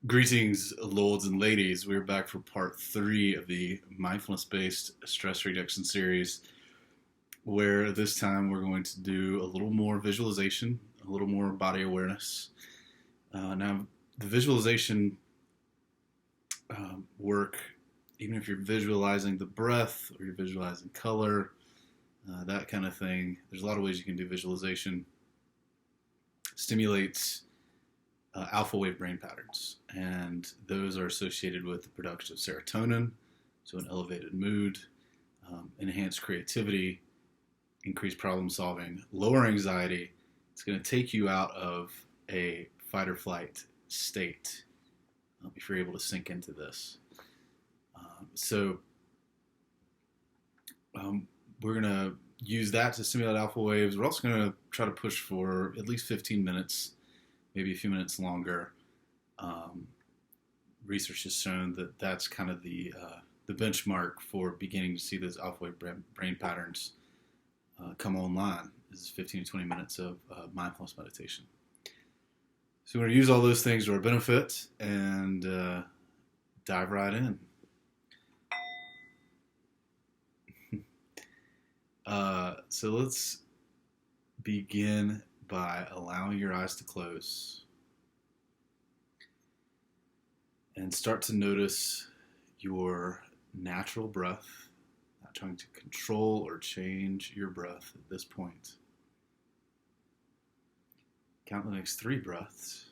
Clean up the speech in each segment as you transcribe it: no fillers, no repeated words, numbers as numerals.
Greetings, lords and ladies. We're back for part three of the mindfulness based stress reduction series, where this time we're going to do a little more visualization, a little more body awareness. Now, the visualization work, even if you're visualizing the breath or you're visualizing color, that kind of thing, there's a lot of ways you can do visualization, stimulates alpha wave brain patterns, and those are associated with the production of serotonin, so an elevated mood, enhanced creativity, increased problem solving, lower anxiety. It's going to take you out of a fight or flight state if you're able to sink into this. So we're going to use that to stimulate alpha waves. We're also going to try to push for at least 15 minutes, maybe a few minutes longer. Research has shown that that's kind of the benchmark for beginning to see those alpha wave brain patterns come online. This is 15 to 20 minutes of mindfulness meditation. So we're going to use all those things to our benefit and dive right in. So let's begin by allowing your eyes to close and start to notice your natural breath, not trying to control or change your breath at this point. Count the next 3 breaths.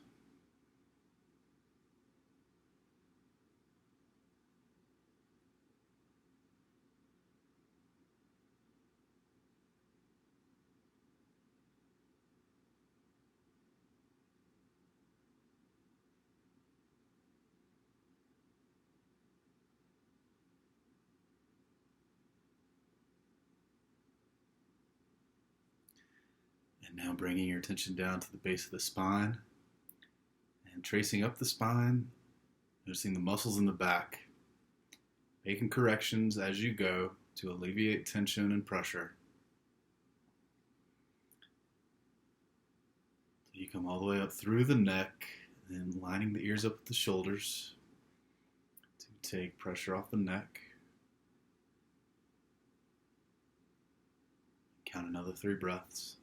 And now bringing your attention down to the base of the spine and tracing up the spine, noticing the muscles in the back, making corrections as you go to alleviate tension and pressure. You come all the way up through the neck, and then lining the ears up with the shoulders to take pressure off the neck. Count another 3 breaths.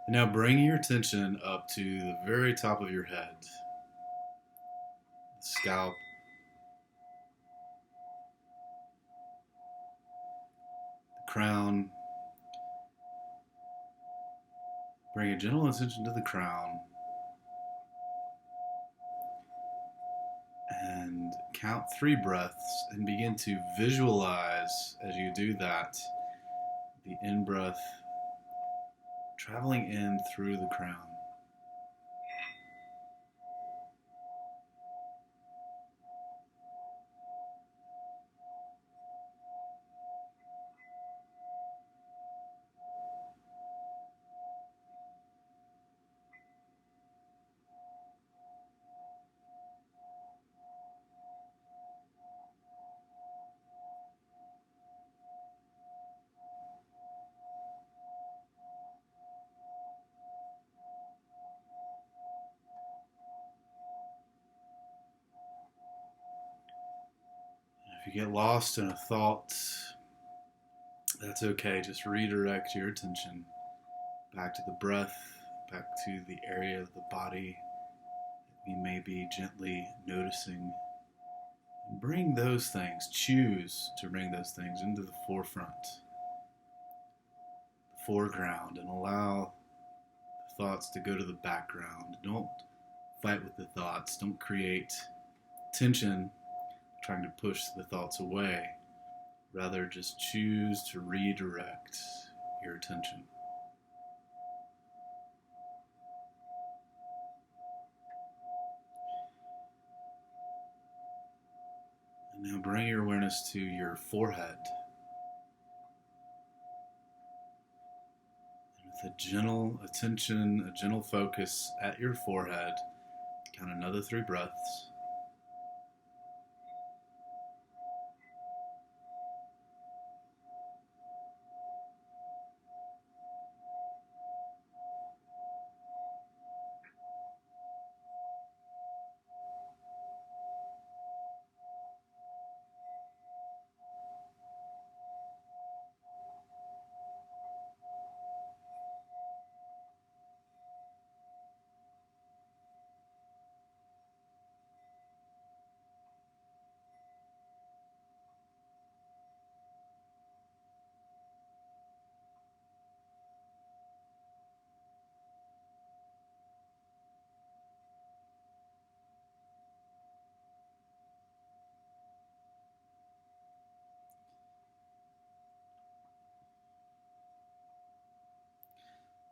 And now bringing your attention up to the very top of your head, the scalp, the crown. Bring a gentle attention to the crown and count 3 breaths and begin to visualize as you do that the in-breath traveling in through the crown. If you get lost in a thought, that's okay. Just redirect your attention back to the breath, back to the area of the body that we may be gently noticing. And bring those things, choose to bring those things into the forefront, the foreground, and allow the thoughts to go to the background. Don't fight with the thoughts. Don't create tension trying to push the thoughts away. Rather, just choose to redirect your attention. Now bring your awareness to your forehead. And with a gentle attention, a gentle focus at your forehead, count another 3 breaths.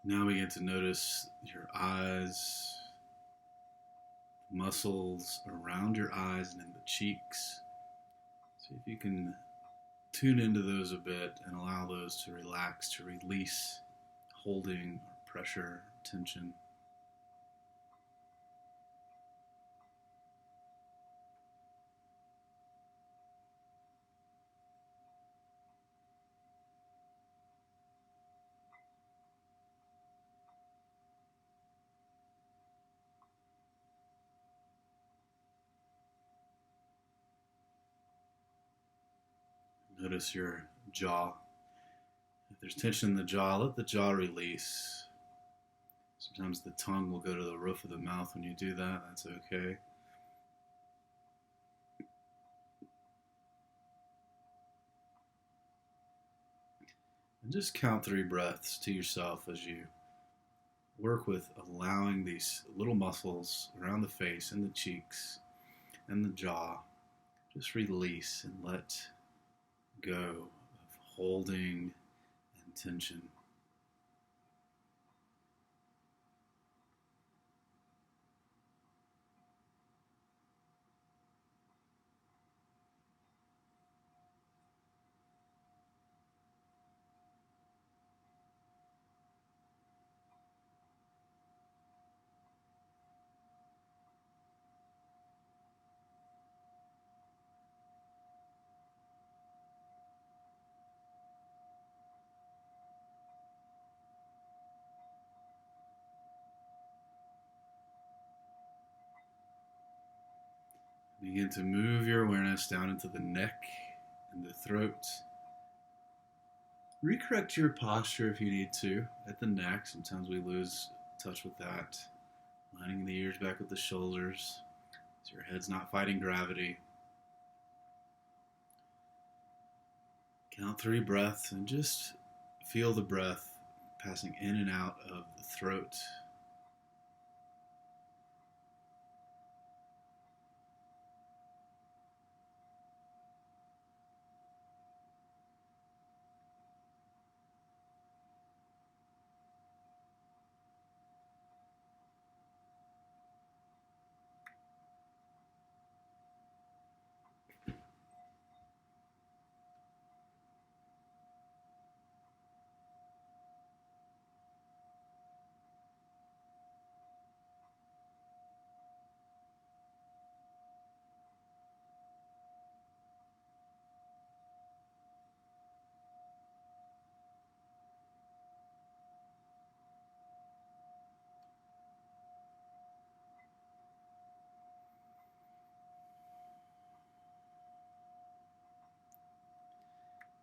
Now begin to notice your eyes, muscles around your eyes and in the cheeks. See if you can tune into those a bit and allow those to relax, to release holding or pressure, tension. Notice your jaw. If there's tension in the jaw, let the jaw release. Sometimes the tongue will go to the roof of the mouth when you do that. That's okay. And just count 3 breaths to yourself as you work with allowing these little muscles around the face and the cheeks and the jaw. Just release and let go of holding and tension. Begin to move your awareness down into the neck and the throat. Recorrect your posture if you need to at the neck. Sometimes we lose touch with that. Lining the ears back with the shoulders so your head's not fighting gravity. Count 3 breaths and just feel the breath passing in and out of the throat.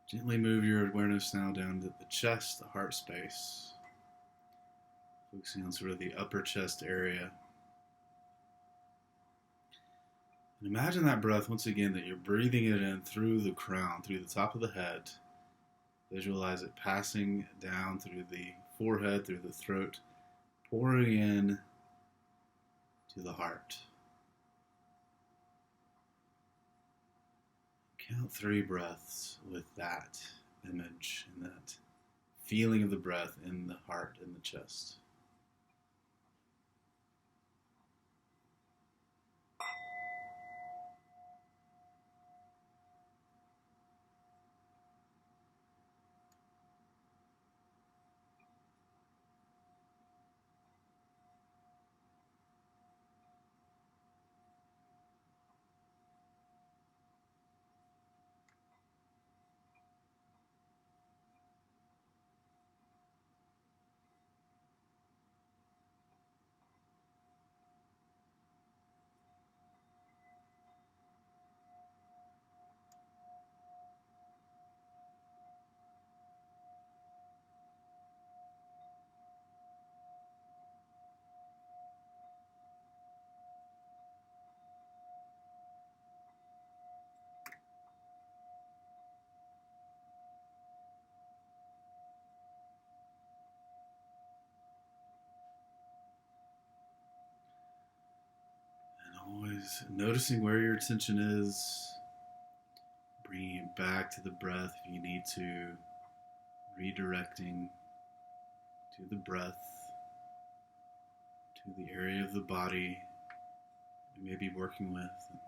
Gently move your awareness now down to the chest, the heart space. Focusing on sort of the upper chest area. And imagine that breath once again, that you're breathing it in through the crown, through the top of the head. Visualize it passing down through the forehead, through the throat, pouring in to the heart. Count 3 breaths with that image and that feeling of the breath in the heart and the chest. is noticing where your attention is, bringing it back to the breath if you need to, redirecting to the breath, to the area of the body you may be working with, and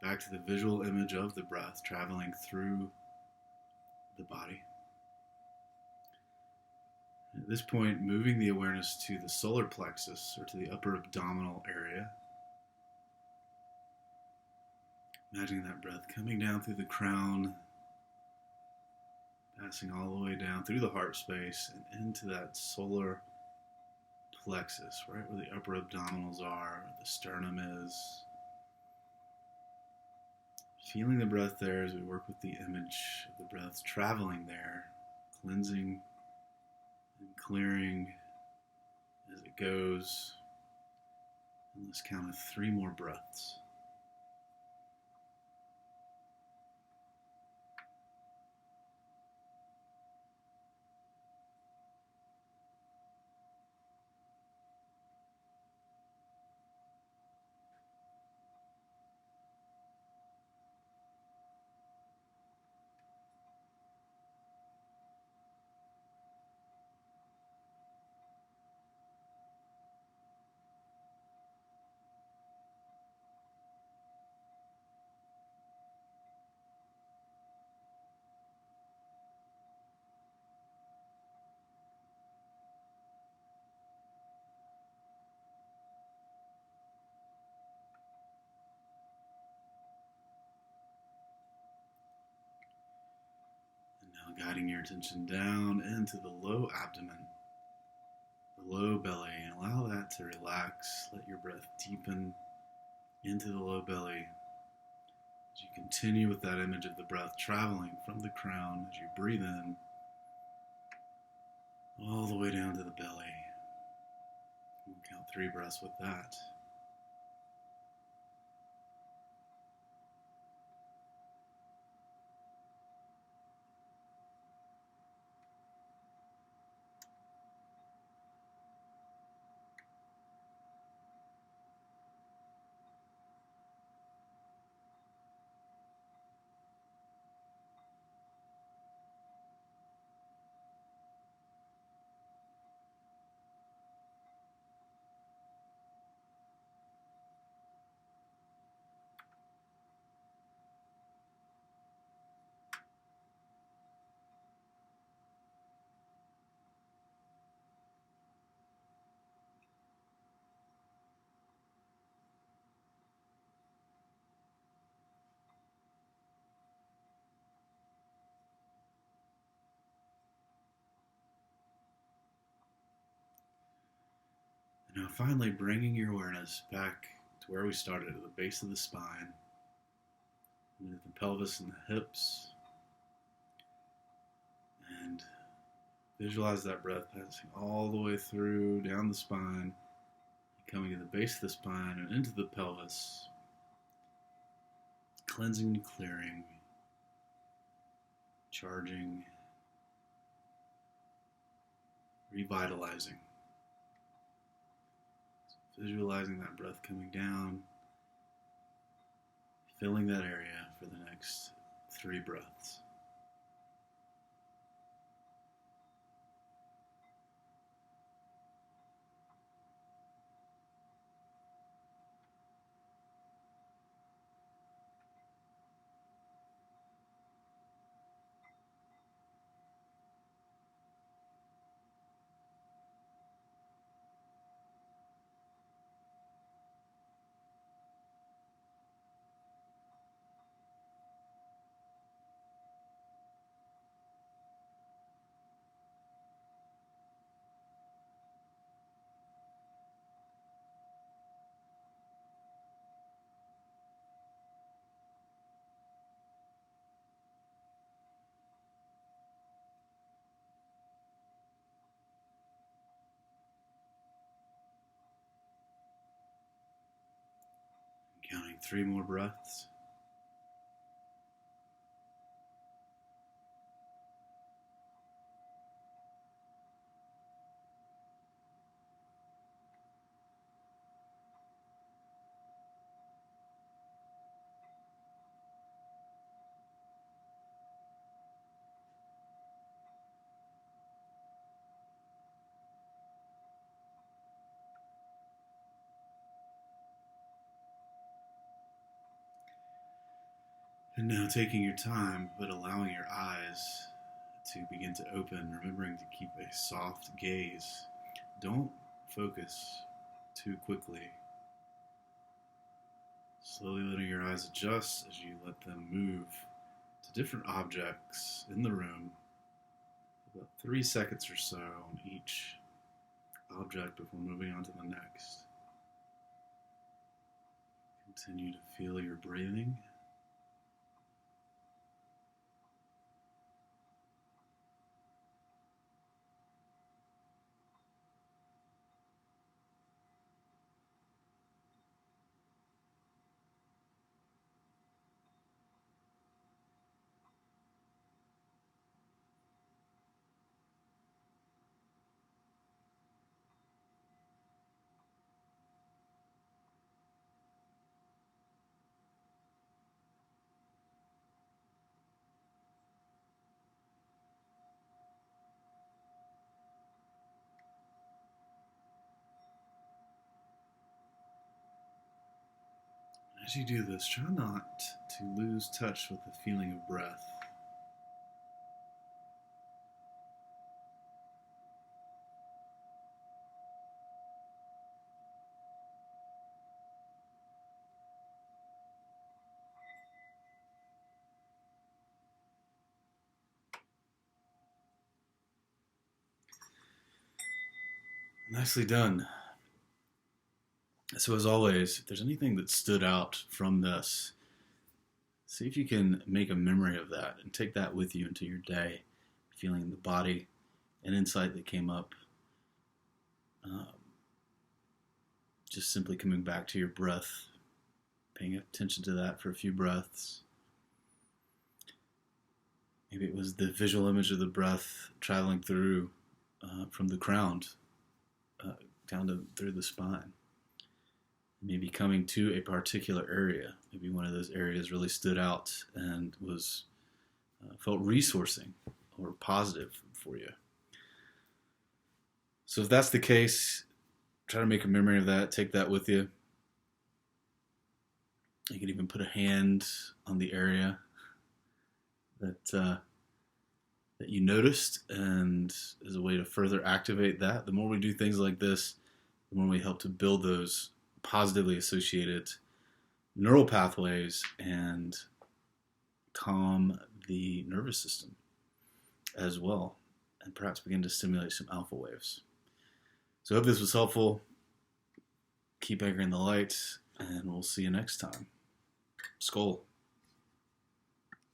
back to the visual image of the breath traveling through the body. At this point, moving the awareness to the solar plexus or to the upper abdominal area. Imagining that breath coming down through the crown, passing all the way down through the heart space and into that solar plexus, right where the upper abdominals are, where the sternum is. Feeling the breath there as we work with the image of the breath traveling there, cleansing and clearing as it goes. And let's count of 3 more breaths. Now guiding your attention down into the low abdomen, the low belly, and allow that to relax. Let your breath deepen into the low belly as you continue with that image of the breath traveling from the crown as you breathe in all the way down to the belly. We'll count 3 breaths with that. And now finally bringing your awareness back to where we started, at the base of the spine, into the pelvis and the hips. And visualize that breath passing all the way through, down the spine, coming to the base of the spine and into the pelvis, cleansing and clearing, charging, revitalizing. So visualizing that breath coming down, filling that area for the next 3 breaths. Counting 3 more breaths. And now taking your time, but allowing your eyes to begin to open, remembering to keep a soft gaze. Don't focus too quickly. Slowly letting your eyes adjust as you let them move to different objects in the room. About 3 seconds or so on each object before moving on to the next. Continue to feel your breathing. As you do this, try not to lose touch with the feeling of breath. Nicely done. So as always, if there's anything that stood out from this, see if you can make a memory of that and take that with you into your day, feeling the body, an insight that came up. Just simply coming back to your breath, paying attention to that for a few breaths. Maybe it was the visual image of the breath traveling through from the crown down through the spine. Maybe coming to a particular area. Maybe one of those areas really stood out and was felt resourcing or positive for you. So if that's the case, try to make a memory of that. Take that with you. You can even put a hand on the area that you noticed, and as a way to further activate that. The more we do things like this, the more we help to build those positively associated neural pathways and calm the nervous system as well, and perhaps begin to stimulate some alpha waves. So I hope this was helpful. Keep anchoring the light, and we'll see you next time. Skål.